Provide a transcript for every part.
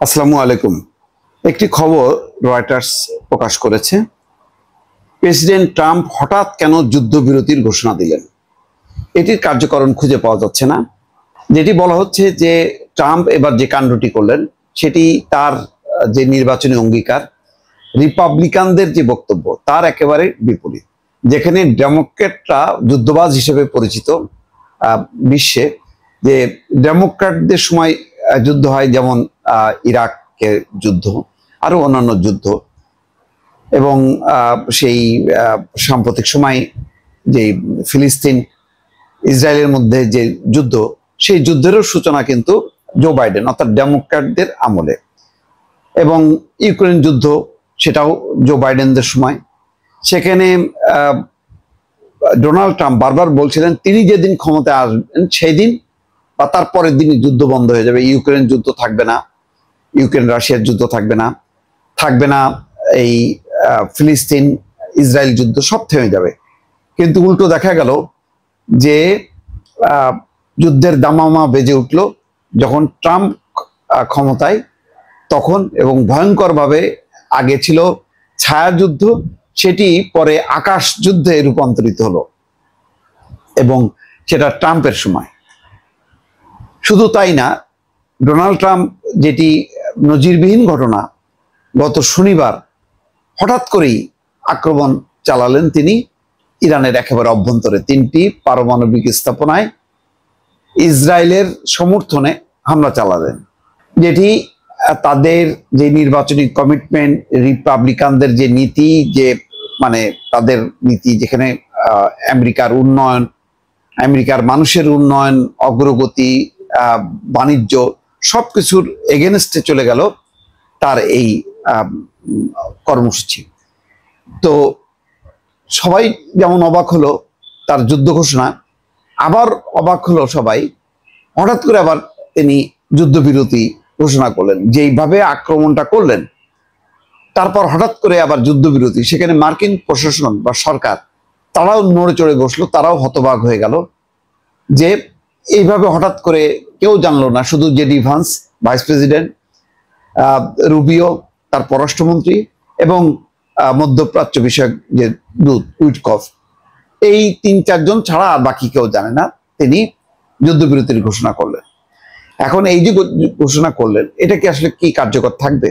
আসসালামু আলাইকুম। একটি খবর রয়টার্স প্রকাশ করেছে। প্রেসিডেন্ট ট্রাম্প হঠাৎ কেন যুদ্ধবিরতির ঘোষণা দিলেন, এটির কার্যকরণ খুঁজে পাওয়া যাচ্ছে না। যেটি বলা হচ্ছে যে ট্রাম্প এবার যে কাণ্ডটি করলেন সেটি তার যে নির্বাচনী অঙ্গীকার, রিপাবলিকানদের যে বক্তব্য তার একেবারে বিপরীত। যেখানে ডেমোক্র্যাটরা যুদ্ধবাজ হিসেবে পরিচিত বিশ্বে, যে ডেমোক্র্যাটদের সময় যুদ্ধ হয়, যেমন ইরাকের যুদ্ধ, আরো অন্যান্য যুদ্ধ, এবং সেই সাম্প্রতিক সময় যে ফিলিস্তিন ইসরায়েলের মধ্যে যে যুদ্ধ, সেই যুদ্ধেরও সূচনা কিন্তু জো বাইডেন অর্থাৎ ডেমোক্র্যাটদের আমলে। এবং ইউক্রেন যুদ্ধ, সেটাও জো বাইডেনদের সময়। সেখানে ডোনাল্ড ট্রাম্প বারবার বলছিলেন তিনি যেদিন ক্ষমতায় আসবেন সেই দিন বা তার পরের দিনই যুদ্ধ বন্ধ হয়ে যাবে, ইউক্রেন যুদ্ধ থাকবে না, ইউক্রেন রাশিয়ার যুদ্ধ থাকবে না, থাকবে না এই ফিলিস্তিন ইসরায়েল যুদ্ধ, সব থেমে যাবে। কিন্তু উল্টো দেখা গেল যে যুদ্ধের দামামা বেজে উঠল যখন ট্রাম্প ক্ষমতায়, তখন। এবং ভয়ঙ্করভাবে, আগে ছিল ছায়াযুদ্ধ, সেটি পরে আকাশ যুদ্ধে রূপান্তরিত হলো, এবং সেটা ট্রাম্পের সময়। শুধু তাই না, ডোনাল্ড ট্রাম্প, যেটি নজিরবিহীন ঘটনা, গত শনিবার হঠাৎ করেই আক্রমণ চালালেন তিনি ইরানের একেবারে অভ্যন্তরে। 3টি পারমাণবিক স্থাপনায় ইসরায়েলের সমর্থনে হামলা চালালেন, যেটি তাদের যে নির্বাচনী কমিটমেন্ট, রিপাবলিকানদের যে নীতি, যে মানে তাদের নীতি, যেখানে আমেরিকার উন্নয়ন, আমেরিকার মানুষের উন্নয়ন, অগ্রগতি, বাণিজ্য, সবকিছুর এগেনস্টে চলে গেল তার এই কর্মসূচি। তো সবাই যেমন অবাক হলো তার যুদ্ধ ঘোষণা, আবার অবাক হলো সবাই হঠাৎ করে আবার তিনি যুদ্ধবিরতি ঘোষণা করলেন। যেইভাবে আক্রমণটা করলেন, তারপর হঠাৎ করে আবার যুদ্ধবিরতি। সেখানে মার্কিন প্রশাসন বা সরকার তারাও নড়ে চড়ে বসলো, তারাও হতবাক হয়ে গেল যে এইভাবে হঠাৎ করে কেউ জানলো না। শুধু JD Vance, vice president, Rubio তার পররাষ্ট্রমন্ত্রী, এবং মধ্যপ্রাচ্য বিষয়ক যে দূত উইটকফ, এই 3-4 জন ছাড়া আর বাকি কেউ জানে না তিনি যুদ্ধবিরতির ঘোষণা করলেন। এখন এই যে ঘোষণা করলেন, এটা কি আসলে কি কার্যকর থাকবে?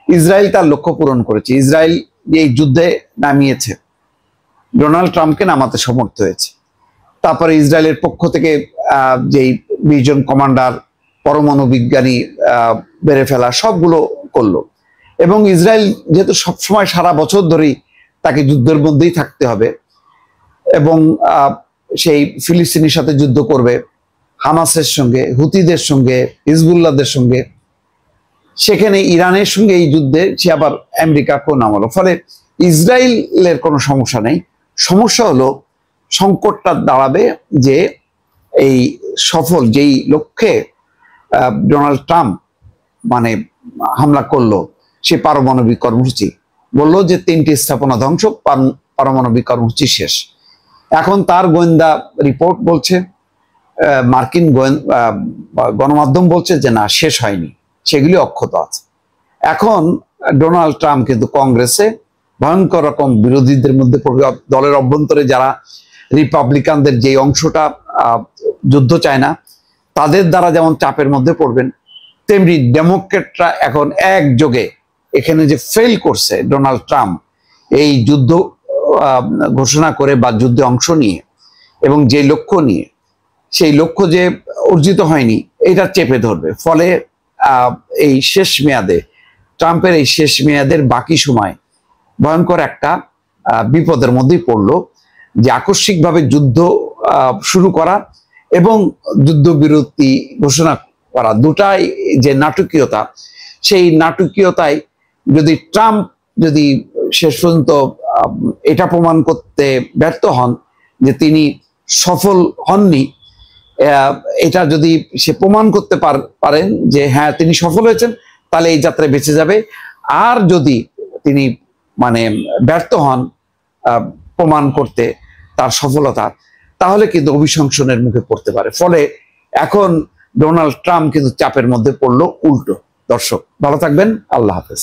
ইসরায়েল তার লক্ষ্য পূরণ করেছে। ইসরায়েল এই যুদ্ধে নামিয়েছে, ডোনাল্ড ট্রাম্পকে নামাতে সমর্থ হয়েছে। তারপরে ইসরায়েলের পক্ষ থেকে যেই 20 জন কমান্ডার, পরমাণু বিজ্ঞানী বেড়ে ফেলা, সবগুলো করলো। এবং ইসরায়েল যেহেতু সবসময় সারা বছর ধরেই তাকে যুদ্ধের মধ্যেই থাকতে হবে, এবং সেই ফিলিস্তিনের সাথে যুদ্ধ করবে, হামাসের সঙ্গে, হুতিদের সঙ্গে, হিজবুল্লাহদের সঙ্গে, সেখানে ইরানের সঙ্গে এই যুদ্ধে সে আবার আমেরিকাকেও নামালো। ফলে ইসরায়েলের কোনো সমস্যা নেই। সমস্যা হলো, সংকটটা দাঁড়াবে যে এই সফল যেই লক্ষ্যে ডোনাল্ড ট্রাম্প মানে হামলা করলো, সে পারমাণবিক কর্মসূচি, বললো যে 3টি স্থাপনা ধ্বংস, পারমাণবিক কর্মসূচি শেষ। এখন তার গোয়েন্দা রিপোর্ট বলছে, মার্কিন গণমাধ্যম বলছে যে না, শেষ হয়নি, সেগুলি অক্ষত আছে। এখন ডোনাল্ড ট্রাম্প কিন্তু কংগ্রেসে ভয়ঙ্কর রকম বিরোধীদের মধ্যে পড়বে। দলের অভ্যন্তরে যারা রিপাবলিকানদের যে অংশটা যুদ্ধ চায় না, তাদের দ্বারা যেমন চাপের মধ্যে পড়বেন, তেমনি ডেমোক্রেটরা এখন একযোগে এখানে যে ফেল করছে ডোনাল্ড ট্রাম্প এই যুদ্ধ ঘোষণা করে বা যুদ্ধে অংশ নিয়ে, এবং যে লক্ষ্য নিয়ে, সেই লক্ষ্য যে অর্জিত হয়নি, এটা চেপে ধরবে। ফলে এই শেষ মেয়াদে, ট্রাম্পের এই শেষ মেয়াদের বাকি সময় ভয়ঙ্কর একটা বিপদের মধ্যেই পড়লো, যে আকস্মিকভাবে যুদ্ধ শুরু করা এবং যুদ্ধবিরতি ঘোষণা করা, দুটাই যে নাটকীয়তা, সেই নাটকীয়তায় যদি ট্রাম্প যদি শেষ পর্যন্ত এটা প্রমাণ করতে ব্যর্থ হন যে তিনি সফল হননি, এটা যদি সে প্রমাণ করতে পারেন যে হ্যাঁ তিনি সফল হয়েছেন, তাহলে এই যাত্রায় বেঁচে যাবে। আর যদি তিনি মানে ব্যর্থ হন প্রমাণ করতে তার সফলতা, তাহলে কিন্তু অভিশংসনের মুখে পড়তে পারে। ফলে এখন ডোনাল্ড ট্রাম্প কিন্তু চাপের মধ্যে পড়লো উল্টো। দর্শক ভালো থাকবেন, আল্লাহ হাফেজ।